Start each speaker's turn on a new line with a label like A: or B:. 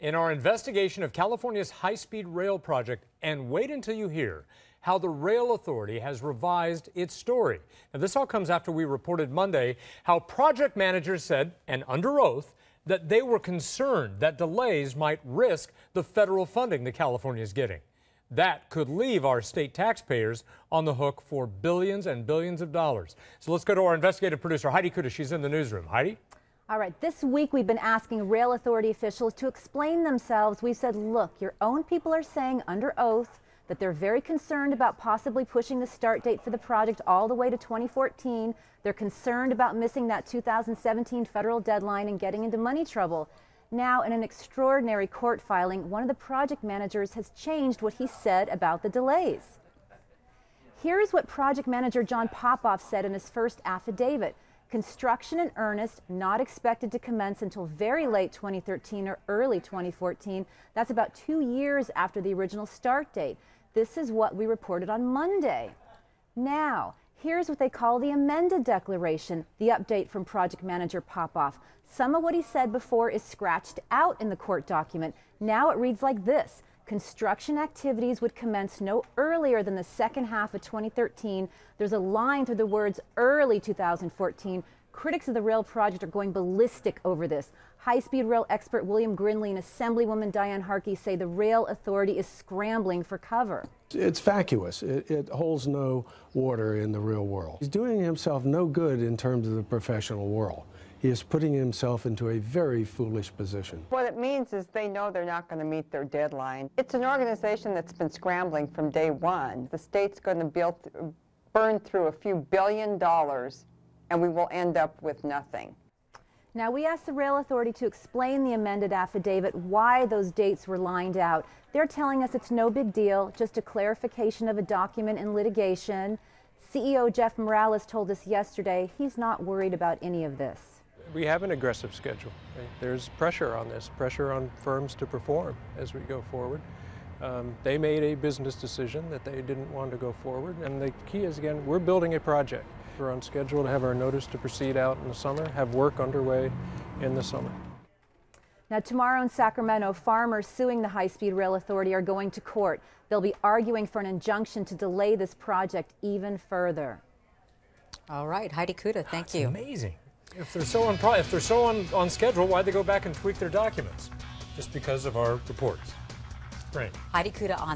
A: In our investigation of California's high-speed rail project, and wait until you hear how the Rail Authority has revised its story. Now, this all comes after we reported Monday how project managers said, and under oath, that they were concerned that delays might risk the federal funding that California is getting. That could leave our state taxpayers on the hook for billions and billions of dollars. So let's go to our investigative producer, Heidi Kuda. She's in the newsroom. Heidi?
B: All right, this week we've been asking rail authority officials to explain themselves. We've said, look, your own people are saying under oath that they're very concerned about possibly pushing the start date for the project all the way to 2014. They're concerned about missing that 2017 federal deadline and getting into money trouble. Now, in an extraordinary court filing, one of the project managers has changed what he said about the delays. Here's what project manager John Popoff said in his first affidavit. Construction in earnest, not expected to commence until very late 2013 or early 2014. That's about 2 years after the original start date. This is what we reported on Monday. Now, here's what they call the amended declaration, the update from project manager Popoff. Some of what he said before is scratched out in the court document. Now it reads like this. Construction activities would commence no earlier than the second half of 2013. There's a line through the words early 2014. Critics of the rail project are going ballistic over this. High-speed rail expert William Grinley and Assemblywoman Diane Harkey say the rail authority is scrambling for cover.
C: It's vacuous. It holds no water in the real world. He's doing himself no good in terms of the professional world. He is putting himself into a very foolish position.
D: What it means is they know they're not going to meet their deadline. It's an organization that's been scrambling from day one. The state's going to burn through a few $1 billion, and we will end up with nothing.
B: Now, we asked the rail authority to explain the amended affidavit, why those dates were lined out. They're telling us it's no big deal, just a clarification of a document in litigation. CEO Jeff Morales told us yesterday he's not worried about any of this.
E: We have an aggressive schedule. There's pressure on this, pressure on firms to perform as we go forward. They made a business decision that they didn't want to go forward, and the key is, again, we're building a project. We're on schedule to have our notice to proceed out in the summer, have work underway in the summer.
B: Now, tomorrow in Sacramento, farmers suing the High-Speed Rail Authority are going to court. They'll be arguing for an injunction to delay this project even further.
F: All right, Heidi Kuda, thank you.
A: Amazing. If they're so on schedule, why'd they go back and tweak their documents? Just because of our reports. Great.
F: Heidi Kuda on